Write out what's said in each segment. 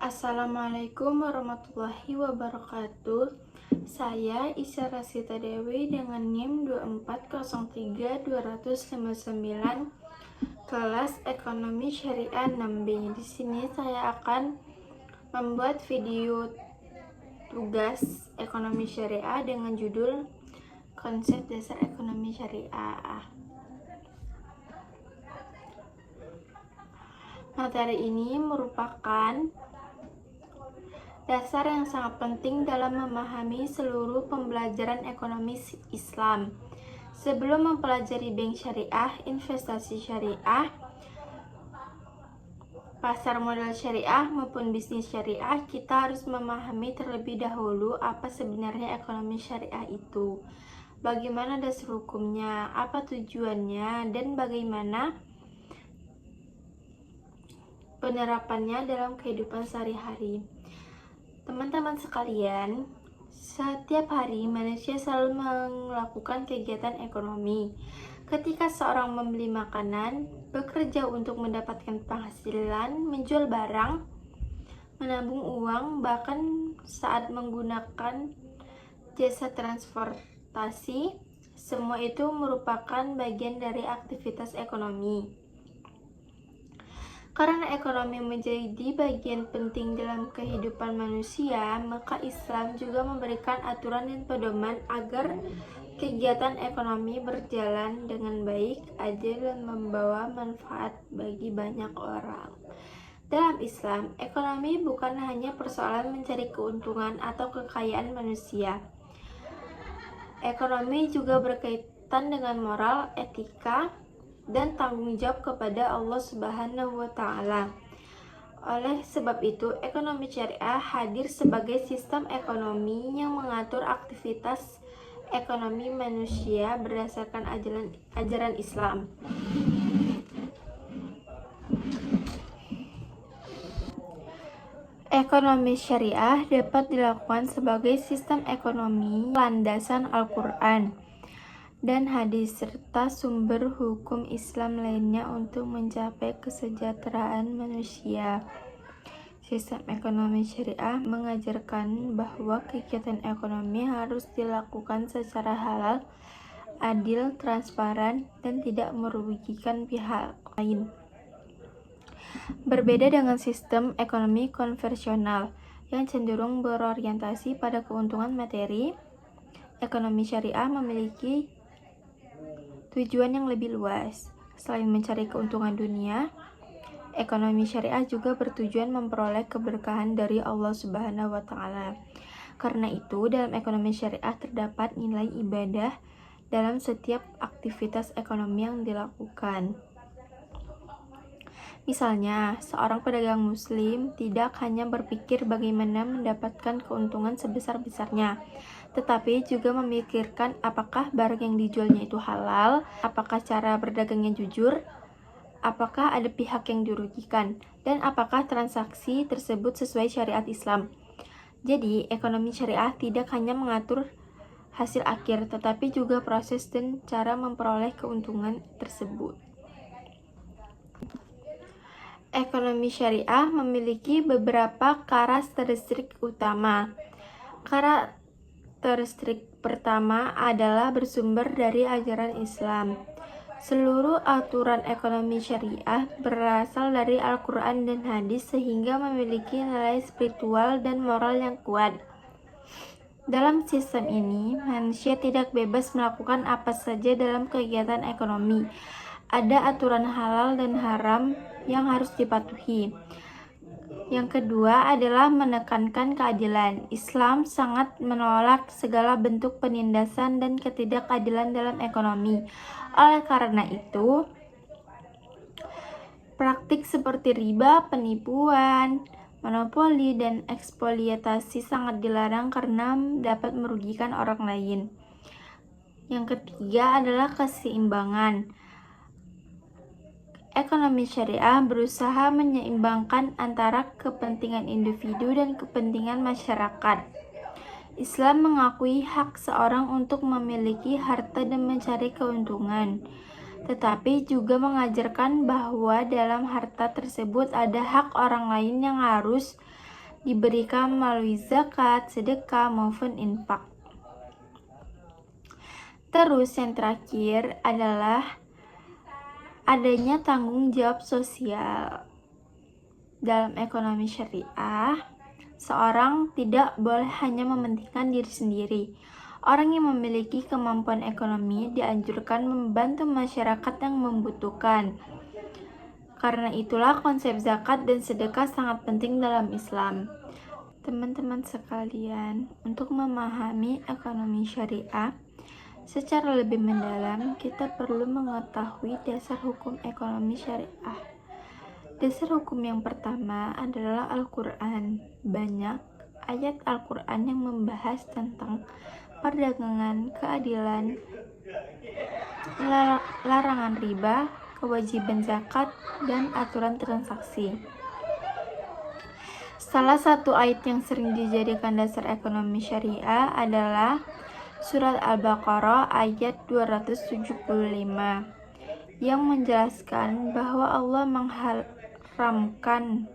Assalamualaikum warahmatullahi wabarakatuh. Saya Isya Rasita Dewi dengan NIM 2403259 kelas Ekonomi Syariah 6B. Di sini saya akan membuat video tugas Ekonomi Syariah dengan judul Konsep Dasar Ekonomi Syariah. Materi ini merupakan dasar yang sangat penting dalam memahami seluruh pembelajaran ekonomi Islam. Sebelum mempelajari bank syariah, investasi syariah, pasar modal syariah maupun bisnis syariah, kita harus memahami terlebih dahulu apa sebenarnya ekonomi syariah itu, bagaimana dasar hukumnya, apa tujuannya, dan bagaimana penerapannya dalam kehidupan sehari-hari. Teman-teman sekalian, setiap hari manusia selalu melakukan kegiatan ekonomi. Ketika seorang membeli makanan, bekerja untuk mendapatkan penghasilan, menjual barang, menabung uang, bahkan saat menggunakan jasa transportasi, semua itu merupakan bagian dari aktivitas ekonomi. Karena ekonomi menjadi bagian penting dalam kehidupan manusia, maka Islam juga memberikan aturan dan pedoman agar kegiatan ekonomi berjalan dengan baik, adil, dan membawa manfaat bagi banyak orang. Dalam Islam, ekonomi bukan hanya persoalan mencari keuntungan atau kekayaan manusia. Ekonomi juga berkaitan dengan moral, etika, dan tanggung jawab kepada Allah Subhanahu wa Ta'ala. Oleh sebab itu, ekonomi syariah hadir sebagai sistem ekonomi yang mengatur aktivitas ekonomi manusia berdasarkan ajaran Islam. Ekonomi syariah dapat dilakukan sebagai sistem ekonomi landasan Al-Quran dan hadis serta sumber hukum Islam lainnya untuk mencapai kesejahteraan manusia. Sistem ekonomi syariah mengajarkan bahwa kegiatan ekonomi harus dilakukan secara halal, adil, transparan, dan tidak merugikan pihak lain. Berbeda dengan sistem ekonomi konvensional yang cenderung berorientasi pada keuntungan materi, ekonomi syariah memiliki tujuan yang lebih luas. Selain mencari keuntungan dunia, ekonomi syariah juga bertujuan memperoleh keberkahan dari Allah Subhanahu wa Ta'ala. Karena itu, dalam ekonomi syariah terdapat nilai ibadah dalam setiap aktivitas ekonomi yang dilakukan. Misalnya, seorang pedagang muslim tidak hanya berpikir bagaimana mendapatkan keuntungan sebesar-besarnya, tetapi juga memikirkan apakah barang yang dijualnya itu halal, apakah cara berdagangnya jujur, apakah ada pihak yang dirugikan, dan apakah transaksi tersebut sesuai syariat Islam. Jadi, ekonomi syariah tidak hanya mengatur hasil akhir, tetapi juga proses dan cara memperoleh keuntungan tersebut. Ekonomi syariah memiliki beberapa karakteristik utama. Karakteristik pertama adalah bersumber dari ajaran Islam. Seluruh aturan ekonomi syariah berasal dari Al-Quran dan hadis sehingga memiliki nilai spiritual dan moral yang kuat. Dalam sistem ini, manusia tidak bebas melakukan apa saja dalam kegiatan ekonomi. Ada aturan halal dan haram yang harus dipatuhi. Yang kedua adalah menekankan keadilan. Islam sangat menolak segala bentuk penindasan dan ketidakadilan dalam ekonomi. Oleh karena itu, praktik seperti riba, penipuan, monopoli, dan eksploitasi sangat dilarang karena dapat merugikan orang lain. Yang ketiga adalah keseimbangan. Ekonomi syariah berusaha menyeimbangkan antara kepentingan individu dan kepentingan masyarakat. Islam mengakui hak seorang untuk memiliki harta dan mencari keuntungan, tetapi juga mengajarkan bahwa dalam harta tersebut ada hak orang lain yang harus diberikan melalui zakat, sedekah, maupun infak. Terus yang terakhir adalah adanya tanggung jawab sosial. Dalam ekonomi syariah, seorang tidak boleh hanya mementingkan diri sendiri. Orang yang memiliki kemampuan ekonomi dianjurkan membantu masyarakat yang membutuhkan. Karena itulah konsep zakat dan sedekah sangat penting dalam Islam. Teman-teman sekalian, untuk memahami ekonomi syariah secara lebih mendalam, kita perlu mengetahui dasar hukum ekonomi syariah. Dasar hukum yang pertama adalah Al-Quran. Banyak ayat Al-Quran yang membahas tentang perdagangan, keadilan, larangan riba, kewajiban zakat, dan aturan transaksi. Salah satu ayat yang sering dijadikan dasar ekonomi syariah adalah Surat Al-Baqarah ayat 275 yang menjelaskan bahwa Allah mengharamkan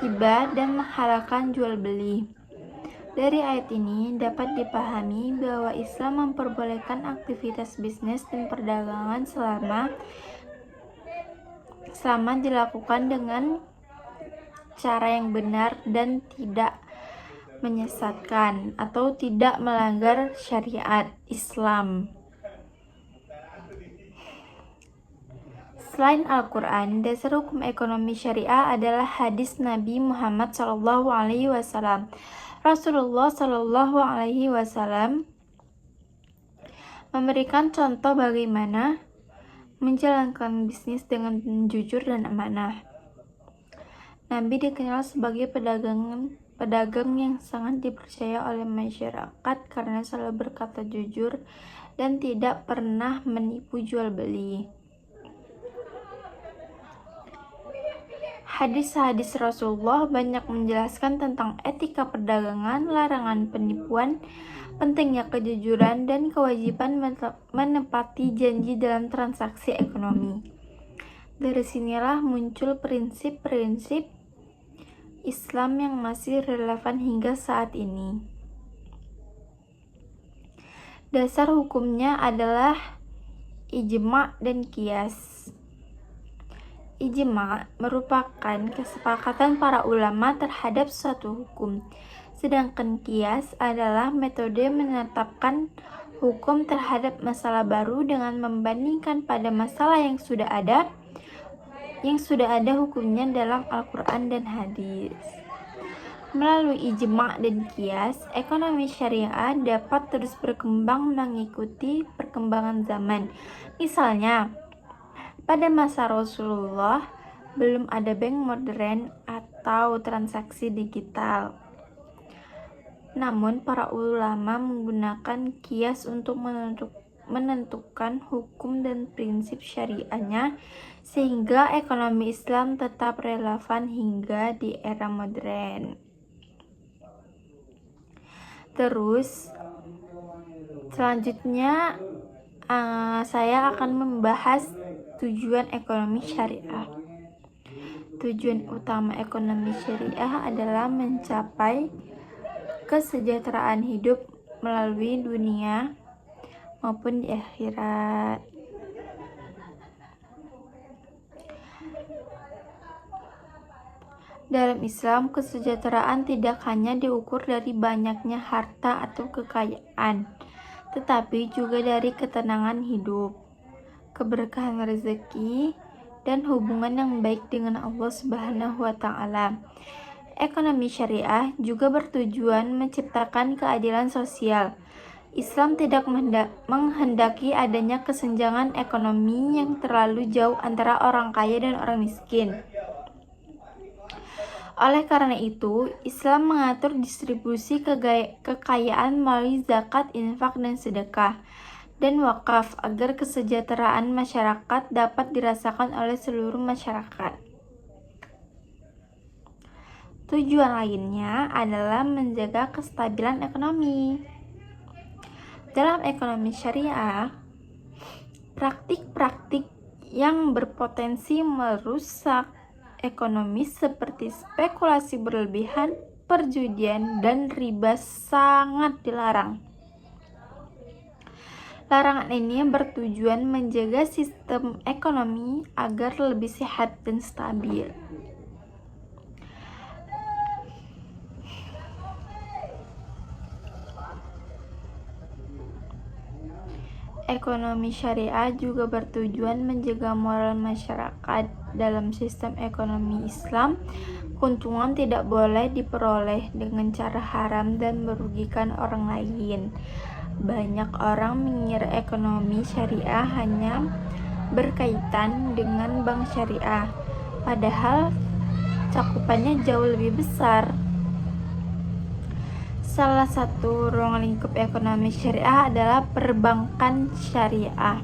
riba dan menghalalkan jual beli. Dari ayat ini dapat dipahami bahwa Islam memperbolehkan aktivitas bisnis dan perdagangan selama dilakukan dengan cara yang benar dan tidak menyesatkan atau tidak melanggar syariat Islam. Selain Al-Quran, dasar hukum ekonomi syariah adalah hadis Nabi Muhammad SAW. Rasulullah SAW memberikan contoh bagaimana menjalankan bisnis dengan jujur dan amanah. Nabi dikenal sebagai pedagang yang sangat dipercaya oleh masyarakat karena selalu berkata jujur dan tidak pernah menipu jual beli. Hadis-hadis Rasulullah banyak menjelaskan tentang etika perdagangan, larangan penipuan, pentingnya kejujuran, dan kewajiban menepati janji dalam transaksi ekonomi. Dari sinilah muncul prinsip-prinsip Islam yang masih relevan hingga saat ini. Dasar hukumnya adalah ijma' dan qiyas. Ijma' merupakan kesepakatan para ulama terhadap suatu hukum, sedangkan qiyas adalah metode menetapkan hukum terhadap masalah baru dengan membandingkan pada masalah yang sudah ada hukumnya dalam Al-Quran dan hadis. Melalui ijma' dan qiyas, ekonomi syariah dapat terus berkembang mengikuti perkembangan zaman. Misalnya, pada masa Rasulullah belum ada bank modern atau transaksi digital. Namun, para ulama menggunakan qiyas untuk menentukan hukum dan prinsip syariahnya sehingga ekonomi Islam tetap relevan hingga di era modern. Terus selanjutnya saya akan membahas tujuan ekonomi syariah. Tujuan utama ekonomi syariah adalah mencapai kesejahteraan hidup melalui dunia maupun di akhirat. Dalam Islam, kesejahteraan tidak hanya diukur dari banyaknya harta atau kekayaan, tetapi juga dari ketenangan hidup, keberkahan rezeki, dan hubungan yang baik dengan Allah Subhanahu wa Ta'ala. Ekonomi syariah juga bertujuan menciptakan keadilan sosial. Islam tidak menghendaki adanya kesenjangan ekonomi yang terlalu jauh antara orang kaya dan orang miskin. Oleh karena itu, Islam mengatur distribusi kekayaan melalui zakat, infak, dan sedekah, dan wakaf agar kesejahteraan masyarakat dapat dirasakan oleh seluruh masyarakat. Tujuan lainnya adalah menjaga kestabilan ekonomi. Dalam ekonomi syariah, praktik-praktik yang berpotensi merusak ekonomis seperti spekulasi berlebihan, perjudian, dan riba sangat dilarang. Larangan ini bertujuan menjaga sistem ekonomi agar lebih sehat dan stabil. Ekonomi syariah juga bertujuan menjaga moral masyarakat. Dalam sistem ekonomi Islam, keuntungan tidak boleh diperoleh dengan cara haram dan merugikan orang lain. Banyak orang mengira ekonomi syariah hanya berkaitan dengan bank syariah, padahal cakupannya jauh lebih besar. Salah satu ruang lingkup ekonomi syariah adalah perbankan syariah.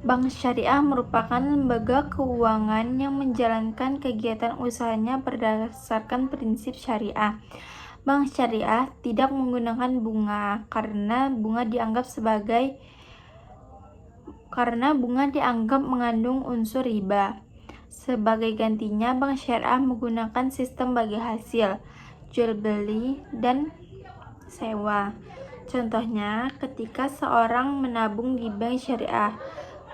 Bank syariah merupakan lembaga keuangan yang menjalankan kegiatan usahanya berdasarkan prinsip syariah. Bank syariah tidak menggunakan bunga karena bunga dianggap mengandung unsur riba. Sebagai gantinya, bank syariah menggunakan sistem bagi hasil, jual beli, dan sewa. Contohnya, ketika seorang menabung di bank syariah,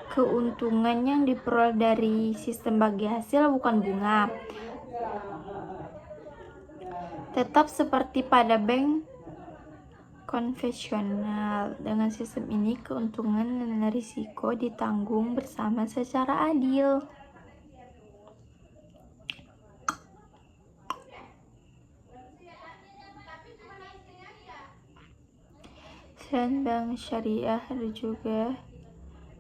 keuntungan yang diperoleh dari sistem bagi hasil bukan bunga. Tetap seperti pada bank konvensional, dengan sistem ini keuntungan dan risiko ditanggung bersama secara adil. Selain bank syariah, ada juga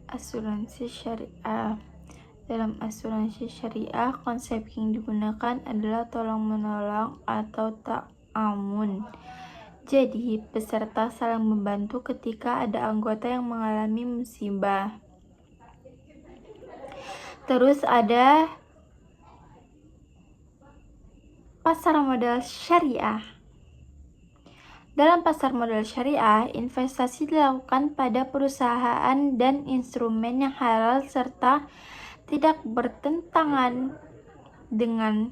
asuransi syariah. Dalam asuransi syariah, konsep yang digunakan adalah tolong-menolong atau ta'awun. Jadi, peserta saling membantu ketika ada anggota yang mengalami musibah. Terus ada pasar modal syariah. Dalam pasar modal syariah, investasi dilakukan pada perusahaan dan instrumen yang halal serta tidak bertentangan dengan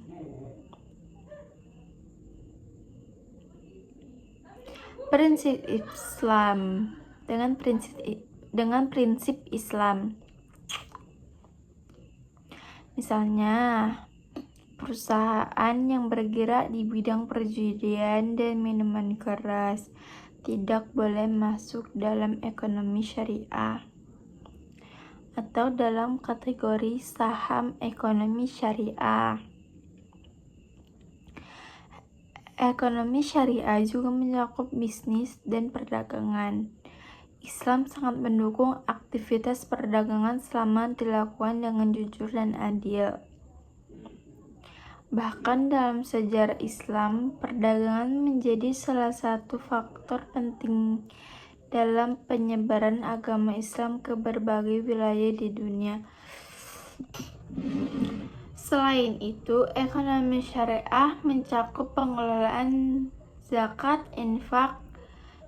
prinsip Islam. Dengan prinsip Islam. Misalnya, perusahaan yang bergerak di bidang perjudian dan minuman keras tidak boleh masuk dalam ekonomi syariah atau dalam kategori saham ekonomi syariah. Ekonomi syariah juga mencakup bisnis dan perdagangan. Islam sangat mendukung aktivitas perdagangan selama dilakukan dengan jujur dan adil. Bahkan dalam sejarah Islam, perdagangan menjadi salah satu faktor penting dalam penyebaran agama Islam ke berbagai wilayah di dunia. Selain itu, ekonomi syariah mencakup pengelolaan zakat, infak,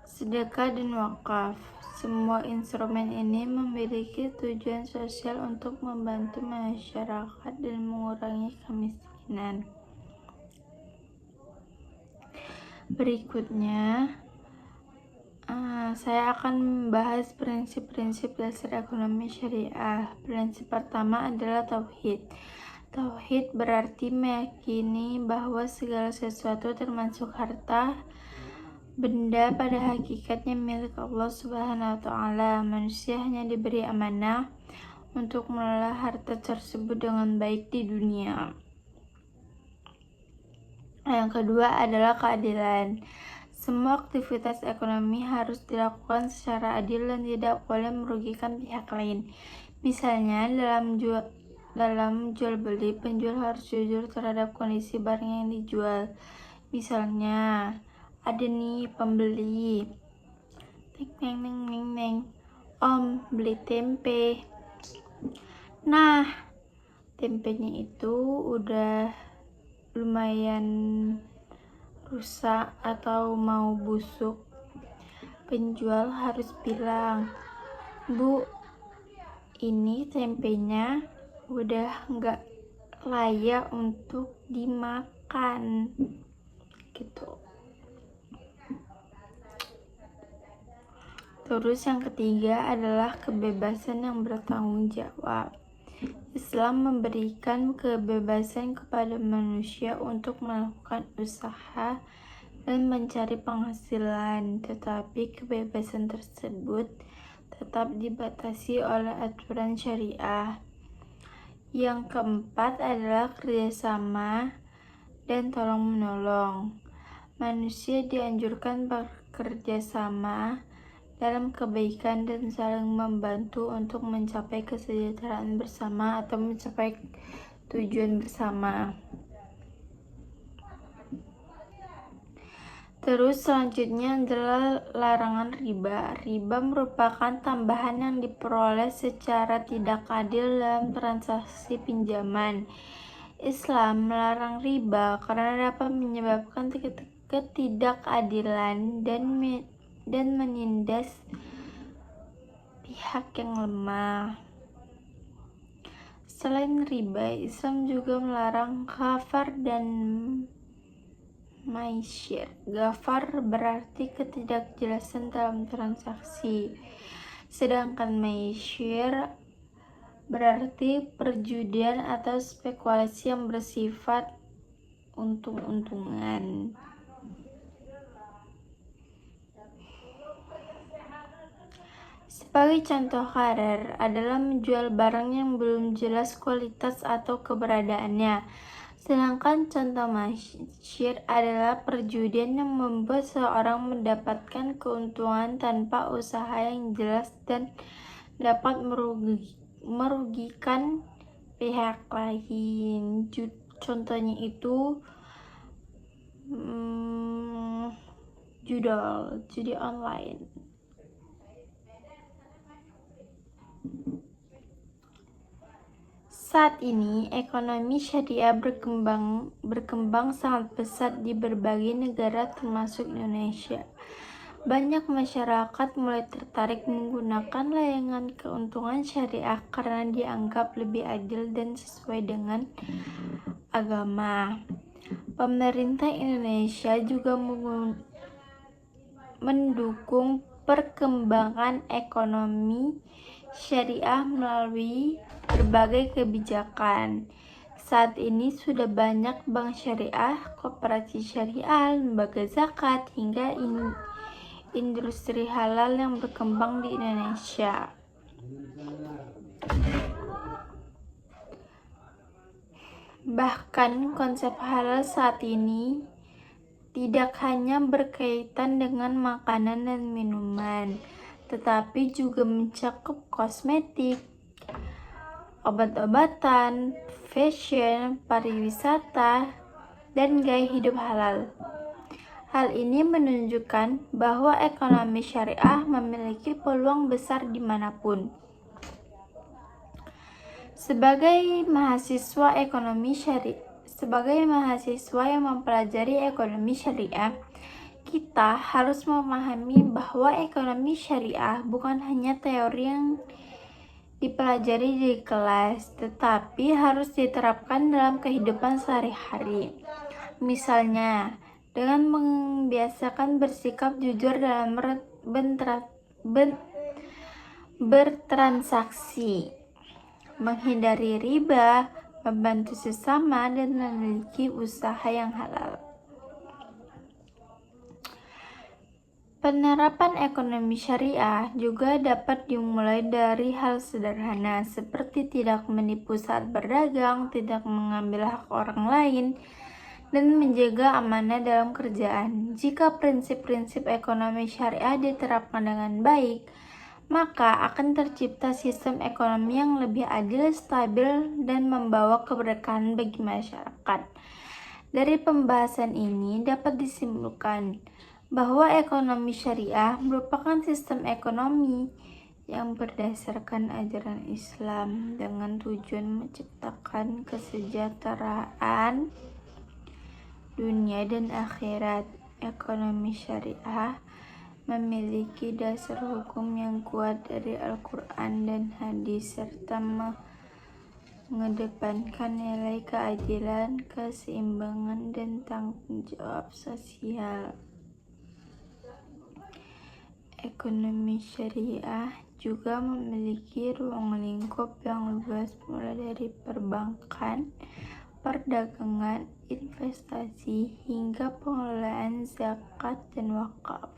sedekah, dan wakaf. Semua instrumen ini memiliki tujuan sosial untuk membantu masyarakat dan mengurangi kemiskinan. Berikutnya, saya akan membahas prinsip-prinsip dasar ekonomi syariah. Prinsip pertama adalah tauhid. Tauhid berarti meyakini bahwa segala sesuatu termasuk harta, benda pada hakikatnya milik Allah Subhanahu wa Ta'ala. Manusia hanya diberi amanah untuk mengelola harta tersebut dengan baik di dunia. Yang kedua adalah keadilan. Semua aktivitas ekonomi harus dilakukan secara adil dan tidak boleh merugikan pihak lain. Misalnya, dalam jual beli, penjual harus jujur terhadap kondisi barang yang dijual. Misalnya, ada nih pembeli, Om beli tempe. Nah, tempenya itu udah lumayan rusak atau mau busuk. Penjual harus bilang, Bu, ini tempenya udah nggak layak untuk dimakan gitu. Terus yang ketiga adalah kebebasan yang bertanggung jawab. Islam memberikan kebebasan kepada manusia untuk melakukan usaha dan mencari penghasilan, tetapi kebebasan tersebut tetap dibatasi oleh aturan syariah. Yang keempat adalah kerjasama dan tolong-menolong. Manusia dianjurkan bekerja sama dalam kebaikan dan saling membantu untuk mencapai kesejahteraan bersama atau mencapai tujuan bersama. Terus selanjutnya adalah larangan riba. Riba merupakan tambahan yang diperoleh secara tidak adil dalam transaksi pinjaman. Islam melarang riba karena dapat menyebabkan ketidakadilan dan menindas pihak yang lemah. Selain riba, Islam juga melarang ghafar dan maisir. Ghafar berarti ketidakjelasan dalam transaksi, sedangkan maisir berarti perjudian atau spekulasi yang bersifat untung-untungan. Sebagai contoh, gharar adalah menjual barang yang belum jelas kualitas atau keberadaannya. Sedangkan contoh masyir adalah perjudian yang membuat seorang mendapatkan keuntungan tanpa usaha yang jelas dan dapat merugikan pihak lain. Contohnya itu judi online. Saat ini, ekonomi syariah berkembang sangat pesat di berbagai negara termasuk Indonesia. Banyak masyarakat mulai tertarik menggunakan layanan keuntungan syariah karena dianggap lebih adil dan sesuai dengan agama. Pemerintah Indonesia juga mendukung perkembangan ekonomi syariah melalui berbagai kebijakan. Saat ini sudah banyak bank syariah, koperasi syariah, lembaga zakat, hingga industri halal yang berkembang di Indonesia. Bahkan konsep halal saat ini tidak hanya berkaitan dengan makanan dan minuman, tetapi juga mencakup kosmetik, obat-obatan, fashion, pariwisata, dan gaya hidup halal. Hal ini menunjukkan bahwa ekonomi syariah memiliki peluang besar dimanapun. Sebagai mahasiswa yang mempelajari ekonomi syariah, kita harus memahami bahwa ekonomi syariah bukan hanya teori yang dipelajari di kelas, tetapi harus diterapkan dalam kehidupan sehari-hari. Misalnya, dengan membiasakan bersikap jujur dalam bertransaksi, menghindari riba, membantu sesama, dan memiliki usaha yang halal. Penerapan ekonomi syariah juga dapat dimulai dari hal sederhana seperti tidak menipu saat berdagang, tidak mengambil hak orang lain, dan menjaga amanah dalam kerjaan. Jika prinsip-prinsip ekonomi syariah diterapkan dengan baik, maka akan tercipta sistem ekonomi yang lebih adil, stabil, dan membawa keberkahan bagi masyarakat. Dari pembahasan ini dapat disimpulkan bahwa ekonomi syariah merupakan sistem ekonomi yang berdasarkan ajaran Islam dengan tujuan menciptakan kesejahteraan dunia dan akhirat. Ekonomi syariah memiliki dasar hukum yang kuat dari Al-Quran dan hadis, serta mengedepankan nilai keadilan, keseimbangan, dan tanggung jawab sosial. Ekonomi syariah juga memiliki ruang lingkup yang luas, mulai dari perbankan, perdagangan, investasi, hingga pengelolaan zakat dan wakaf.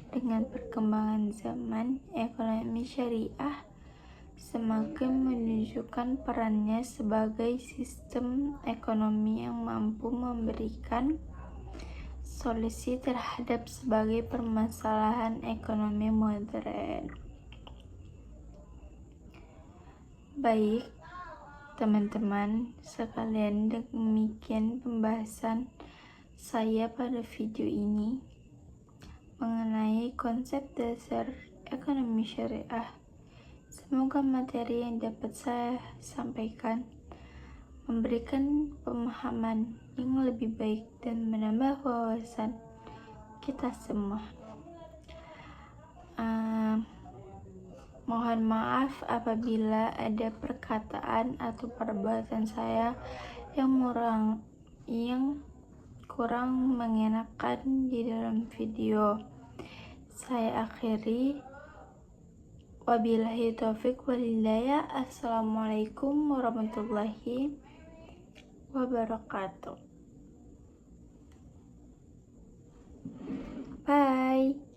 Dengan perkembangan zaman, ekonomi syariah semakin menunjukkan perannya sebagai sistem ekonomi yang mampu memberikan solusi terhadap sebagai permasalahan ekonomi modern. Baik, teman-teman sekalian, demikian pembahasan saya pada video ini mengenai konsep dasar ekonomi syariah. Semoga materi yang dapat saya sampaikan memberikan pemahaman yang lebih baik dan menambah wawasan kita semua. Mohon maaf apabila ada perkataan atau perbuatan saya yang kurang mengenakan di dalam video. Saya akhiri. Wabillahi taufiq walhidayah. Assalamualaikum warahmatullahi wabarakatuh. Bye.